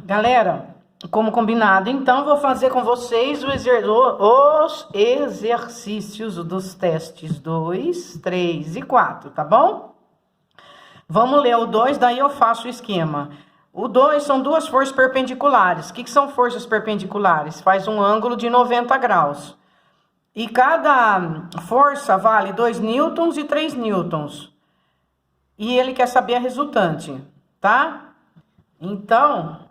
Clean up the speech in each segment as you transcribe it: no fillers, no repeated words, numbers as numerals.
Galera, como combinado, então vou fazer com vocês os exercícios dos testes 2, 3 e 4, tá bom? Vamos ler o 2, daí eu faço o esquema. O 2 são duas forças perpendiculares. O que são forças perpendiculares? Faz um ângulo de 90 graus. E cada força vale 2 newtons e 3 newtons. E ele quer saber a resultante, tá? Então,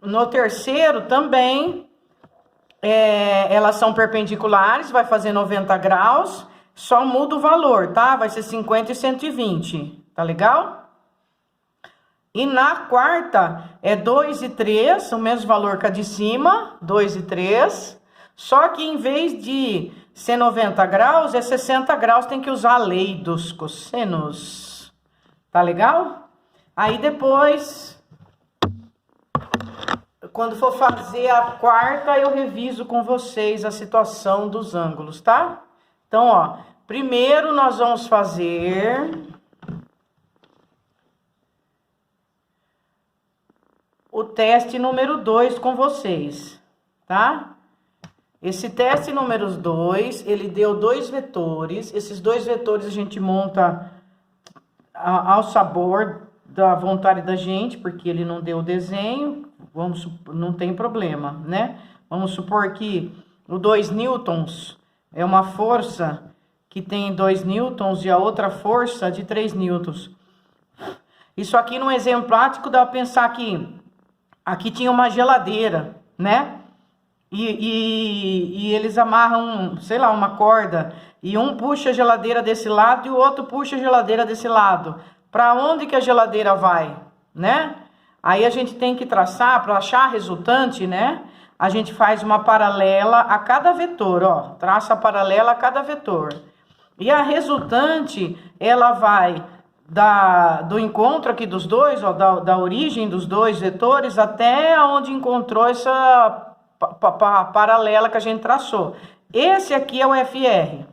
no terceiro também, elas são perpendiculares, vai fazer 90 graus, só muda o valor, tá? Vai ser 50 e 120, tá legal? E na quarta é 2 e 3, o mesmo valor que a de cima, 2 e 3, só que em vez de ser 90 graus, é 60 graus, tem que usar a lei dos cossenos, tá legal? Aí depois, quando for fazer a quarta, eu reviso com vocês a situação dos ângulos, tá? Então, ó, primeiro nós vamos fazer o teste número 2 com vocês, tá? Esse teste número 2, ele deu 2 vetores. Esses 2 vetores a gente monta ao sabor da vontade da gente, porque ele não deu o desenho, não tem problema, né? Vamos supor que o 2 newtons é uma força que tem 2 newtons e a outra força de 3 newtons. Isso aqui, num exemplo prático, dá para pensar que aqui tinha uma geladeira, né? E eles amarram, sei lá, uma corda, e um puxa a geladeira desse lado e o outro puxa a geladeira desse lado. Para onde que a geladeira vai, né? Aí a gente tem que traçar, para achar a resultante, né? A gente faz uma paralela a cada vetor, ó. Traça a paralela a cada vetor. E a resultante, ela vai do encontro aqui dos dois, ó, da origem dos dois vetores até onde encontrou essa paralela que a gente traçou. Esse aqui é o FR,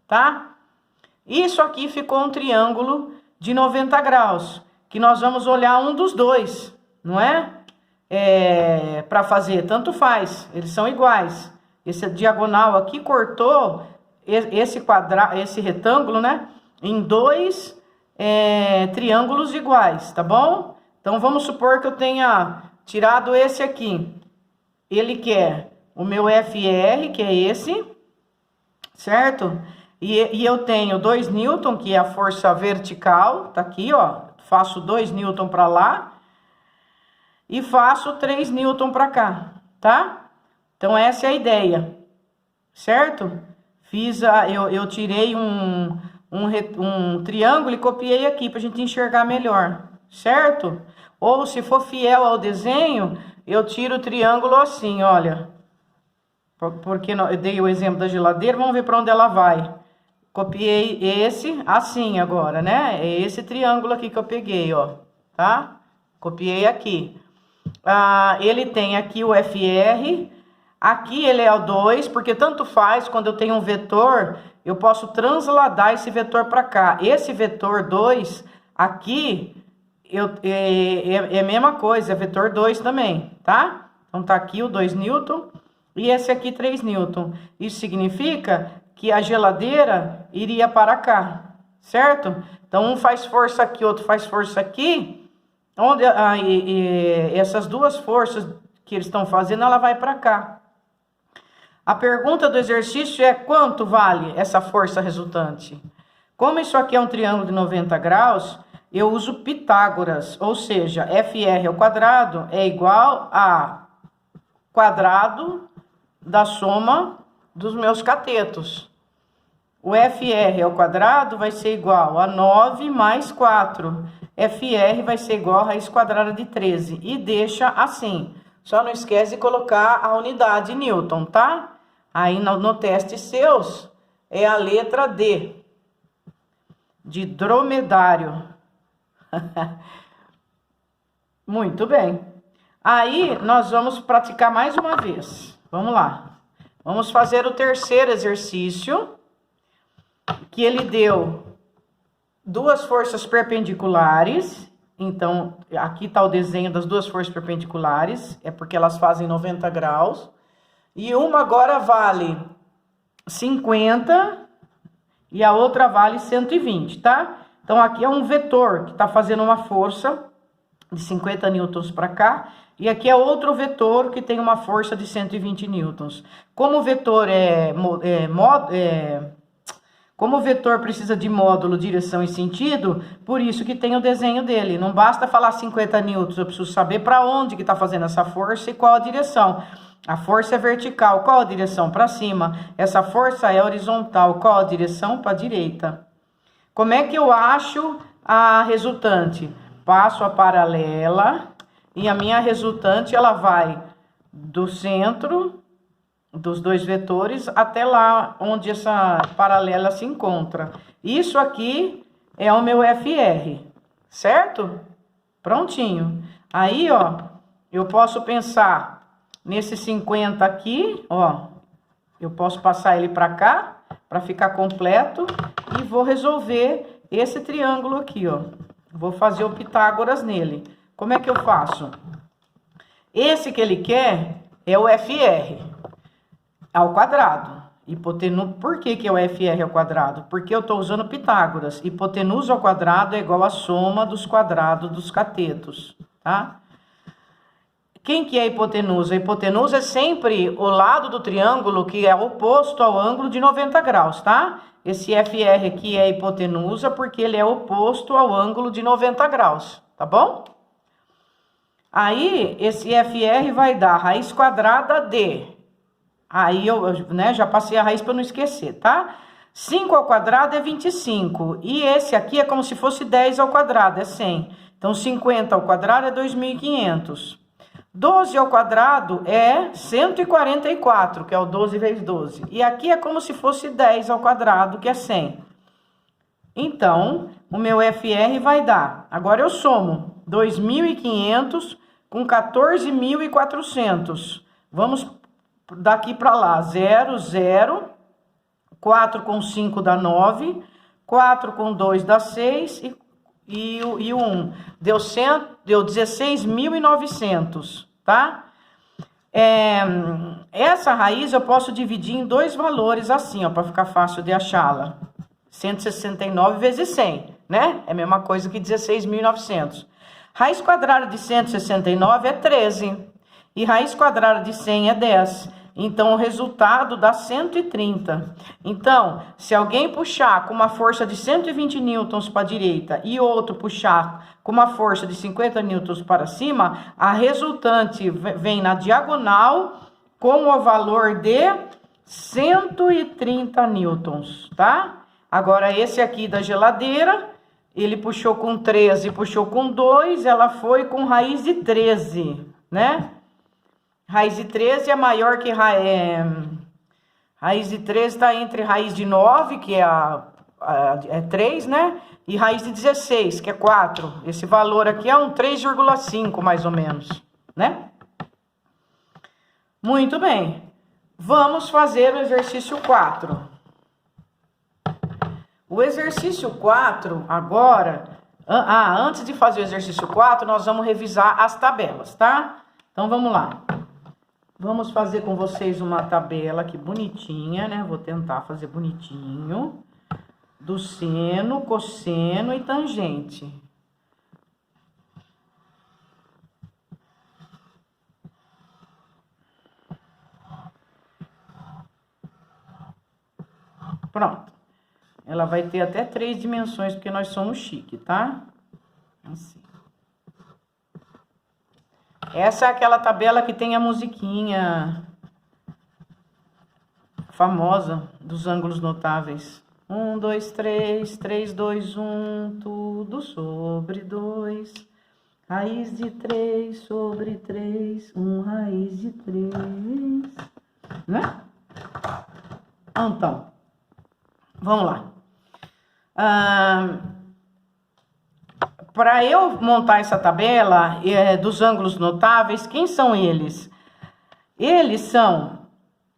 tá? Isso aqui ficou um triângulo de 90 graus, que nós vamos olhar um dos dois, não é? Para fazer, tanto faz, eles são iguais. Esse diagonal aqui cortou esse retângulo, né? Em dois triângulos iguais, tá bom? Então, vamos supor que eu tenha tirado esse aqui. Ele quer o meu FR, que é esse, certo? E eu tenho 2 newton, que é a força vertical, tá aqui, ó. Faço 2 newton para lá e faço 3 newton para cá, tá? Então, essa é a ideia, certo? Eu tirei um triângulo e copiei aqui pra gente enxergar melhor, certo? Ou se for fiel ao desenho, eu tiro o triângulo assim, olha. Porque eu dei o exemplo da geladeira, vamos ver para onde ela vai. Copiei esse assim agora, né? É esse triângulo aqui que eu peguei, ó, tá? Copiei aqui. Ele tem aqui o FR, aqui ele é o 2, porque tanto faz, quando eu tenho um vetor, eu posso transladar esse vetor para cá. Esse vetor 2 aqui é a mesma coisa, é vetor 2 também, tá? Então tá aqui o 2 newton e esse aqui 3 newton. Isso significa que a geladeira iria para cá, certo? Então um faz força aqui, outro faz força aqui. Onde essas duas forças que eles estão fazendo, ela vai para cá. A pergunta do exercício é: quanto vale essa força resultante? Como isso aqui é um triângulo de 90 graus, eu uso Pitágoras, ou seja, FR ao quadrado é igual a quadrado da soma dos meus catetos. O FR ao quadrado vai ser igual a 9 mais 4. FR vai ser igual a raiz quadrada de 13. E deixa assim. Só não esquece de colocar a unidade Newton, tá? Aí no teste seus é a letra D. De dromedário. Muito bem. Aí nós vamos praticar mais uma vez. Vamos lá. Vamos fazer o terceiro exercício. Que ele deu duas forças perpendiculares Então, aqui está o desenho das duas forças perpendiculares, é porque elas fazem 90 graus. E uma agora vale 50 e a outra vale 120, tá? Então, aqui é um vetor que está fazendo uma força de 50 newtons para cá. E aqui é outro vetor que tem uma força de 120 newtons. Como o vetor como o vetor precisa de módulo, direção e sentido, por isso que tem o desenho dele. Não basta falar 50 newtons, eu preciso saber para onde que está fazendo essa força e qual a direção. A força é vertical, qual a direção? Para cima. Essa força é horizontal, qual a direção? Para a direita. Como é que eu acho a resultante? Passo a paralela e a minha resultante ela vai do centro dos dois vetores até lá onde essa paralela se encontra. Isso aqui é o meu FR, certo? Prontinho. Aí, ó, eu posso pensar nesse 50 aqui, ó, eu posso passar ele para cá para ficar completo e vou resolver esse triângulo aqui, ó. Vou fazer o Pitágoras nele. Como é que eu faço? Esse que ele quer é o FR ao quadrado. Por que que é o FR ao quadrado? Porque eu estou usando Pitágoras. Hipotenusa ao quadrado é igual a soma dos quadrados dos catetos, tá? Quem que é a hipotenusa? A hipotenusa é sempre o lado do triângulo que é oposto ao ângulo de 90 graus, tá? Esse FR aqui é a hipotenusa porque ele é oposto ao ângulo de 90 graus, tá bom? Aí, esse FR vai dar raiz quadrada de... Aí, já passei a raiz para não esquecer, tá? 5 ao quadrado é 25. E esse aqui é como se fosse 10 ao quadrado, é 100. Então, 50 ao quadrado é 2.500. 12 ao quadrado é 144, que é o 12 vezes 12. E aqui é como se fosse 10 ao quadrado, que é 100. Então, o meu FR vai dar... Agora eu somo 2.500 com 14.400. Vamos daqui para lá. 0, 0. 4 com 5 dá 9. 4 com 2 dá 6. E o 1 deu 16.900, tá? Essa raiz eu posso dividir em dois valores assim, ó, para ficar fácil de achá-la. 169 vezes 100, né? É a mesma coisa que 16.900. Raiz quadrada de 169 é 13. E raiz quadrada de 100 é 10. Então, o resultado dá 130. Então, se alguém puxar com uma força de 120 newtons para a direita e outro puxar com uma força de 50 newtons para cima, a resultante vem na diagonal com o valor de 130 newtons, tá? Agora, esse aqui da geladeira, ele puxou com 13, puxou com 2, ela foi com raiz de 13, né? Raiz de 13 é maior que raiz de 13 está entre raiz de 9, que é 3, né? E raiz de 16, que é 4. Esse valor aqui é um 3,5, mais ou menos, né? Muito bem. Vamos fazer o exercício 4. O exercício 4, agora... antes de fazer o exercício 4, nós vamos revisar as tabelas, tá? Então, vamos lá. Vamos fazer com vocês uma tabela aqui bonitinha, né? Vou tentar fazer bonitinho. Do seno, cosseno e tangente. Pronto. Ela vai ter até 3 dimensões, porque nós somos chique, tá? Assim. Essa é aquela tabela que tem a musiquinha famosa dos ângulos notáveis. 1, 2, 3, 3, 2, 1, tudo sobre 2. Raiz de 3 sobre 3, 1 raiz de 3. Né? Então, vamos lá. Para eu montar essa tabela dos ângulos notáveis, quem são eles? Eles são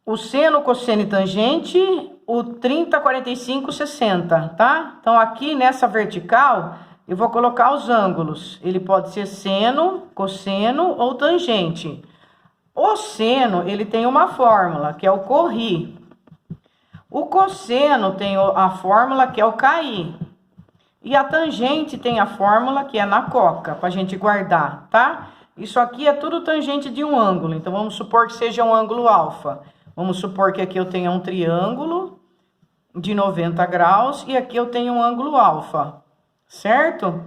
o seno, cosseno e tangente, o 30, 45, 60, tá? Então, aqui nessa vertical, eu vou colocar os ângulos. Ele pode ser seno, cosseno ou tangente. O seno, ele tem uma fórmula, que é o corri. O cosseno tem a fórmula, que é o cair. E a tangente tem a fórmula, que é na coca, pra gente guardar, tá? Isso aqui é tudo tangente de um ângulo. Então, vamos supor que seja um ângulo alfa. Vamos supor que aqui eu tenha um triângulo de 90 graus e aqui eu tenho um ângulo alfa, certo?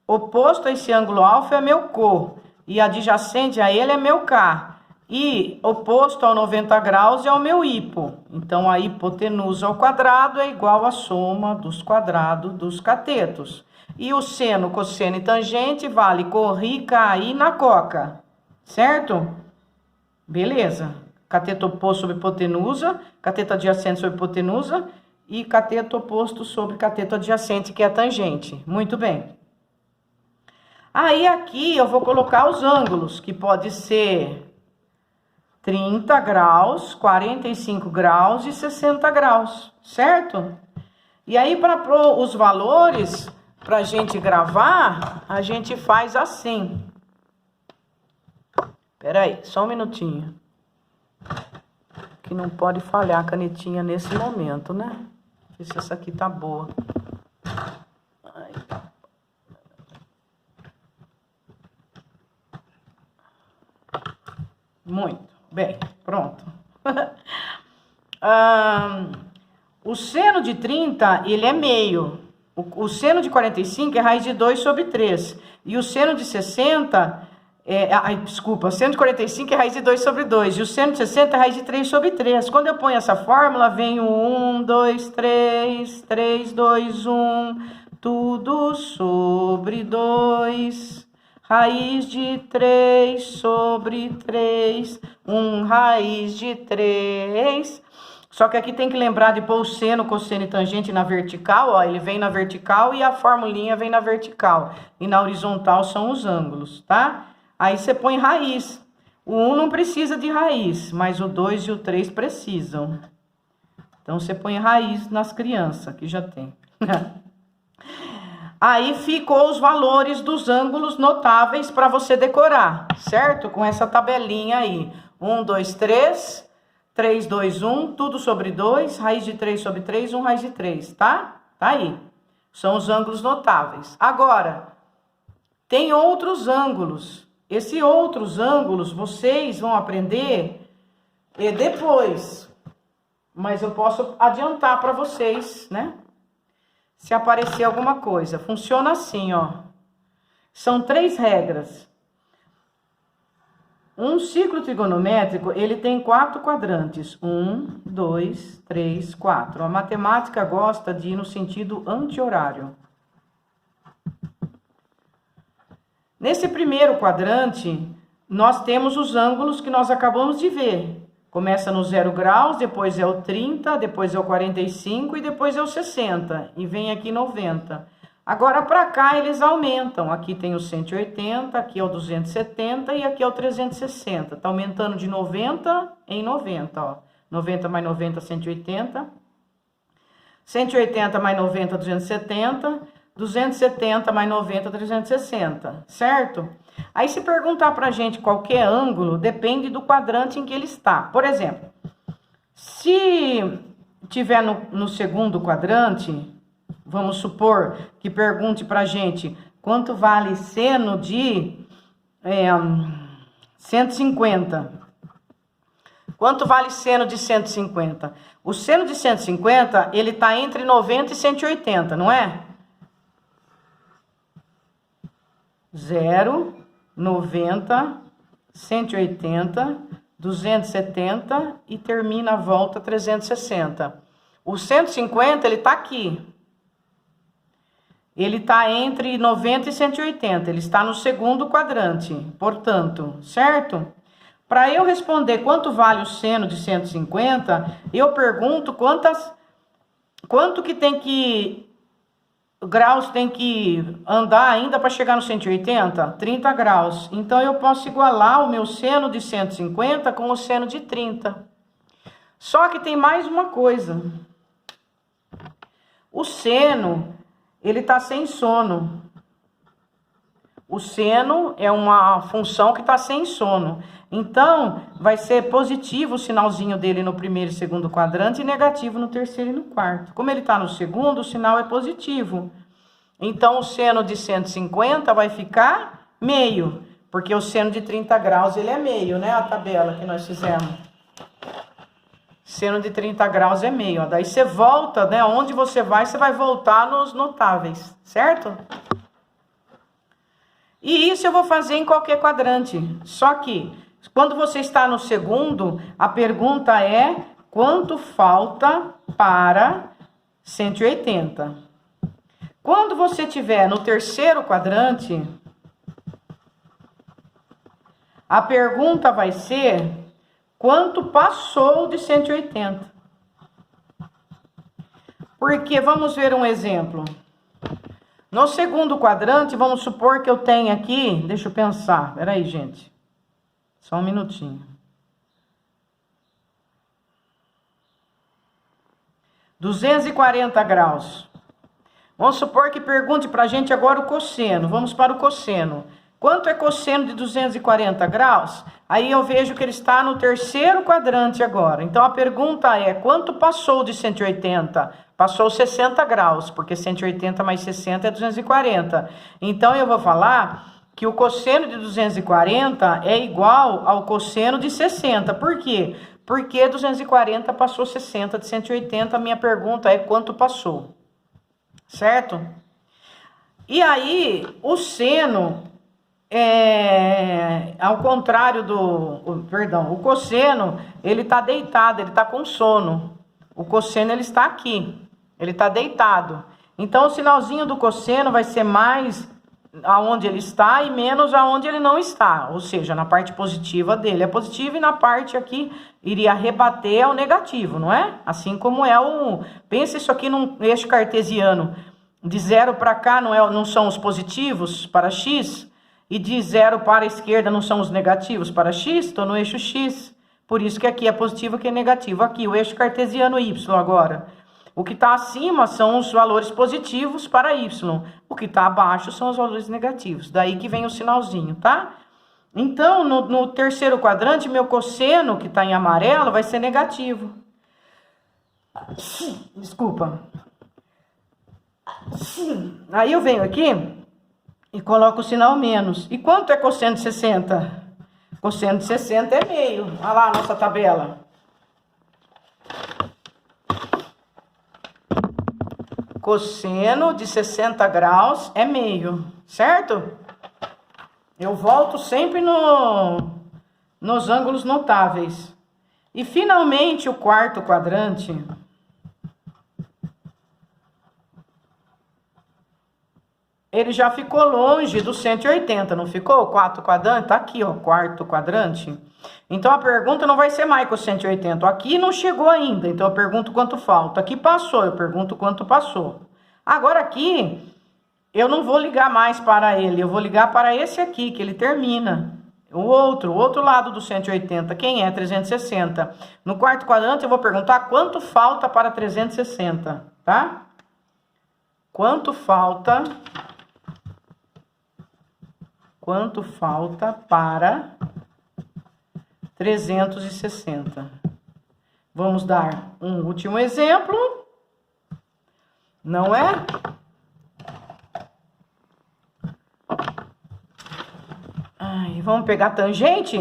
Oposto a esse ângulo alfa é meu co e adjacente a ele é meu K. E oposto ao 90 graus é o meu hipo. Então, a hipotenusa ao quadrado é igual à soma dos quadrados dos catetos. E o seno, cosseno e tangente vale corri, cair na coca, certo? Beleza. Cateto oposto sobre hipotenusa, cateto adjacente sobre hipotenusa e cateto oposto sobre cateto adjacente, que é a tangente. Muito bem. Aí, aqui eu vou colocar os ângulos, que pode ser 30 graus, 45 graus e 60 graus, certo? E aí, para pôr os valores, para a gente gravar, a gente faz assim. Espera aí, só um minutinho. Que não pode falhar a canetinha nesse momento, né? Ver se essa aqui tá boa. Ai. Muito bem, pronto. O seno de 30, ele é meio. O seno de 45 é raiz de 2 sobre 3. E o seno de 60... o seno de 45 é raiz de 2 sobre 2. E o seno de 60 é raiz de 3 sobre 3. Quando eu ponho essa fórmula, vem o 1, 2, 3, 3, 2, 1. Tudo sobre 2. Raiz de 3 sobre 3, 1 raiz de 3. Só que aqui tem que lembrar de pôr o seno, cosseno e tangente na vertical, ó. Ele vem na vertical e a formulinha vem na vertical. E na horizontal são os ângulos, tá? Aí você põe raiz. O 1 não precisa de raiz, mas o 2 e o 3 precisam. Então, você põe raiz nas crianças, que já tem. Aí ficou os valores dos ângulos notáveis para você decorar, certo? Com essa tabelinha aí. 1, 2, 3, 3, 2, 1, tudo sobre 2, raiz de 3 sobre 3, 1 raiz de 3, tá? Tá aí. São os ângulos notáveis. Agora, tem outros ângulos. Esses outros ângulos vocês vão aprender depois. Mas eu posso adiantar para vocês, né? Se aparecer alguma coisa. Funciona assim, ó. São 3 regras. Um ciclo trigonométrico, ele tem 4 quadrantes. 1, 2, 3, 4. A matemática gosta de ir no sentido anti-horário. Nesse primeiro quadrante, nós temos os ângulos que nós acabamos de ver. Começa no 0 graus, depois é o 30, depois é o 45 e depois é o 60. E vem aqui 90. Agora, para cá, eles aumentam. Aqui tem o 180, aqui é o 270 e aqui é o 360. Tá aumentando de 90 em 90, ó. 90 mais 90, 180. 180 mais 90, 270. 270 mais 90, 360, certo? Aí, se perguntar pra gente qualquer ângulo, depende do quadrante em que ele está. Por exemplo, se tiver no segundo quadrante, vamos supor que pergunte pra gente quanto vale seno de 150. Quanto vale seno de 150? O seno de 150, ele tá entre 90 e 180, não é? 0, 90, 180, 270 e termina a volta 360. O 150, ele tá aqui. Ele tá entre 90 e 180. Ele está no segundo quadrante, portanto, certo? Para eu responder quanto vale o seno de 150, eu pergunto quanto que tem que... graus tem que andar ainda para chegar no 180? 30 graus. Então, eu posso igualar o meu seno de 150 com o seno de 30. Só que tem mais uma coisa. O seno, ele tá sem sono. o seno é uma função que está sem sono. Então, vai ser positivo o sinalzinho dele no primeiro e segundo quadrante e negativo no terceiro e no quarto. Como ele está no segundo, o sinal é positivo. Então, o seno de 150 vai ficar meio, porque o seno de 30 graus ele é meio, né? A tabela que nós fizemos. Seno de 30 graus é meio. Ó. Daí você volta, né? Onde você vai voltar nos notáveis, certo? E isso eu vou fazer em qualquer quadrante. Só que, quando você está no segundo, a pergunta é: quanto falta para 180? Quando você estiver no terceiro quadrante, a pergunta vai ser: quanto passou de 180? Porque, vamos ver um exemplo. No segundo quadrante, vamos supor que eu tenho aqui, deixa eu pensar, peraí, gente, só um minutinho. 240 graus. Vamos supor que pergunte pra gente agora o cosseno, vamos para o cosseno. Quanto é cosseno de 240 graus? Aí eu vejo que ele está no terceiro quadrante agora. Então, a pergunta é: quanto passou de 180? Passou 60 graus, porque 180 mais 60 é 240. Então, eu vou falar que o cosseno de 240 é igual ao cosseno de 60. Por quê? Porque 240 passou 60 de 180. A minha pergunta é: quanto passou? Certo? E aí, o seno... ao contrário o cosseno, ele está deitado, ele está com sono. O cosseno, ele está aqui, ele está deitado. Então, o sinalzinho do cosseno vai ser mais aonde ele está e menos aonde ele não está. Ou seja, na parte positiva dele é positivo e na parte aqui iria rebater ao negativo, não é? Assim como é pensa isso aqui num eixo cartesiano. De 0 para cá não são os positivos para x... E de 0 para a esquerda não são os negativos para x, estou no eixo x. Por isso que aqui é positivo, aqui é negativo. Aqui, o eixo cartesiano y agora. O que está acima são os valores positivos para y. O que está abaixo são os valores negativos. Daí que vem o sinalzinho, tá? Então, no terceiro quadrante, meu cosseno, que está em amarelo, vai ser negativo. Desculpa. Aí eu venho aqui... e coloco o sinal menos. E quanto é cosseno de 60? Cosseno de 60 é meio. Olha lá a nossa tabela. Cosseno de 60 graus é meio, certo? Eu volto sempre nos ângulos notáveis. E finalmente o quarto quadrante... ele já ficou longe do 180, não ficou? O quarto quadrante, tá aqui, ó, quarto quadrante. Então, a pergunta não vai ser mais que o 180. Aqui não chegou ainda, então eu pergunto quanto falta. Aqui passou, eu pergunto quanto passou. Agora aqui, eu não vou ligar mais para ele, eu vou ligar para esse aqui, que ele termina. O outro lado do 180, quem é? 360. No quarto quadrante, eu vou perguntar quanto falta para 360, tá? Quanto falta para 360? Vamos dar um último exemplo, não é? Vamos pegar a tangente?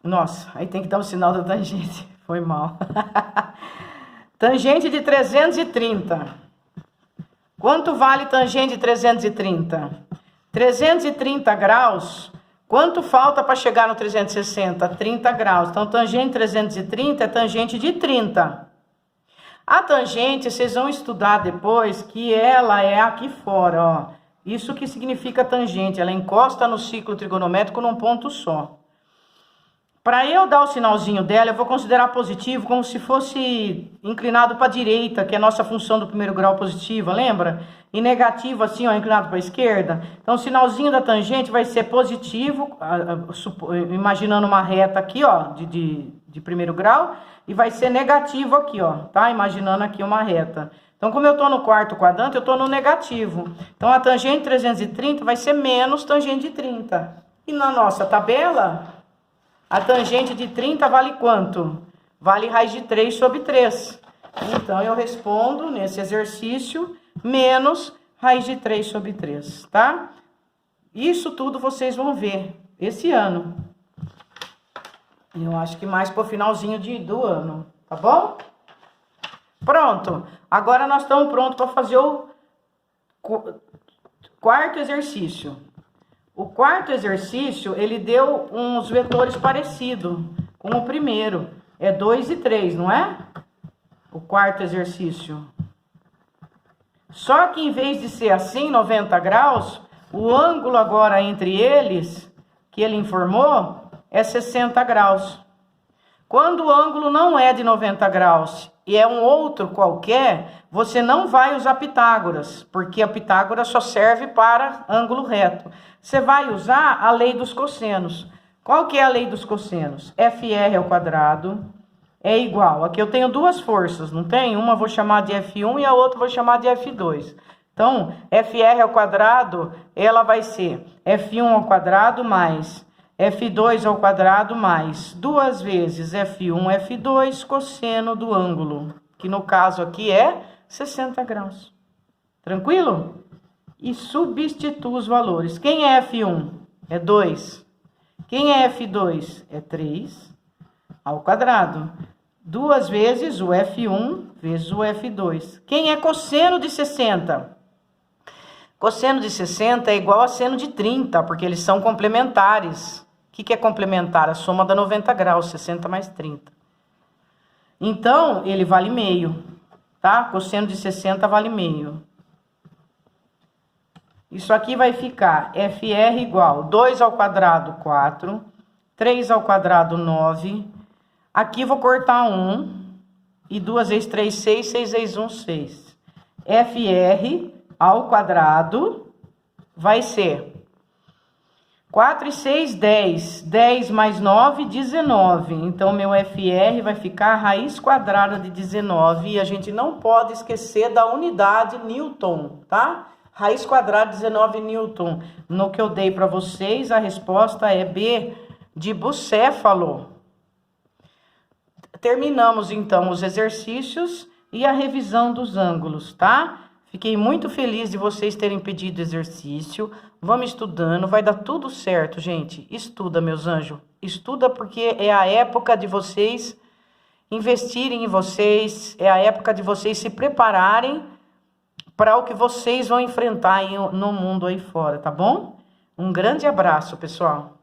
Nossa, aí tem que dar o sinal da tangente, foi mal. Tangente de 330. Quanto vale tangente de 330? 330 graus, quanto falta para chegar no 360? 30 graus. Então, tangente de 330 é tangente de 30. A tangente, vocês vão estudar depois que ela é aqui fora, ó. Isso que significa tangente, ela encosta no ciclo trigonométrico num ponto só. Para eu dar o sinalzinho dela, eu vou considerar positivo como se fosse inclinado para a direita, que é a nossa função do primeiro grau positiva, lembra? E negativo assim, ó, inclinado para a esquerda. Então, o sinalzinho da tangente vai ser positivo, imaginando uma reta aqui, ó, de primeiro grau, e vai ser negativo aqui, ó, tá? Imaginando aqui uma reta. Então, como eu estou no quarto quadrante, eu estou no negativo. Então, a tangente de 330 vai ser menos tangente de 30. E na nossa tabela, a tangente de 30 vale quanto? Vale raiz de 3 sobre 3. Então, eu respondo nesse exercício menos raiz de 3 sobre 3, tá? Isso tudo vocês vão ver esse ano. Eu acho que mais pro finalzinho do ano, tá bom? Pronto. Agora nós estamos prontos para fazer o quarto exercício. O quarto exercício, ele deu uns vetores parecidos com o primeiro. É 2 e 3, não é? O quarto exercício. Só que em vez de ser assim, 90 graus, o ângulo agora entre eles, que ele informou, é 60 graus. Quando o ângulo não é de 90 graus e é um outro qualquer, você não vai usar Pitágoras, porque a Pitágoras só serve para ângulo reto. Você vai usar a lei dos cossenos. Qual que é a lei dos cossenos? FR ao quadrado é igual. Aqui eu tenho duas forças, não tem? Uma eu vou chamar de F1 e a outra eu vou chamar de F2. Então, FR ao quadrado, ela vai ser F1 ao quadrado mais F2 ao quadrado mais 2 vezes F1, F2, cosseno do ângulo, que no caso aqui é 60 graus. Tranquilo? E substitua os valores. Quem é F1? É 2. Quem é F2? É 3 ao quadrado. 2 vezes o F1 vezes o F2. Quem é cosseno de 60? Cosseno de 60 é igual a seno de 30, porque eles são complementares. O que é complementar? A soma da 90 graus, 60 mais 30. Então, ele vale meio, tá? Cosseno de 60 vale meio. Isso aqui vai ficar FR igual 2 ao quadrado, 4. 3 ao quadrado, 9. Aqui vou cortar 1. E 2 vezes 3, 6. 6 vezes 1, 6. FR ao quadrado vai ser 4 e 6, 10. 10 mais 9, 19. Então, meu FR vai ficar a raiz quadrada de 19. E a gente não pode esquecer da unidade Newton, tá? Raiz quadrada de 19 Newton. No que eu dei para vocês, a resposta é B de bucéfalo. Terminamos, então, os exercícios e a revisão dos ângulos, tá? Fiquei muito feliz de vocês terem pedido exercício. Vamos estudando, vai dar tudo certo, gente. Estuda, meus anjos. Estuda porque é a época de vocês investirem em vocês. É a época de vocês se prepararem para o que vocês vão enfrentar no mundo aí fora, tá bom? Um grande abraço, pessoal.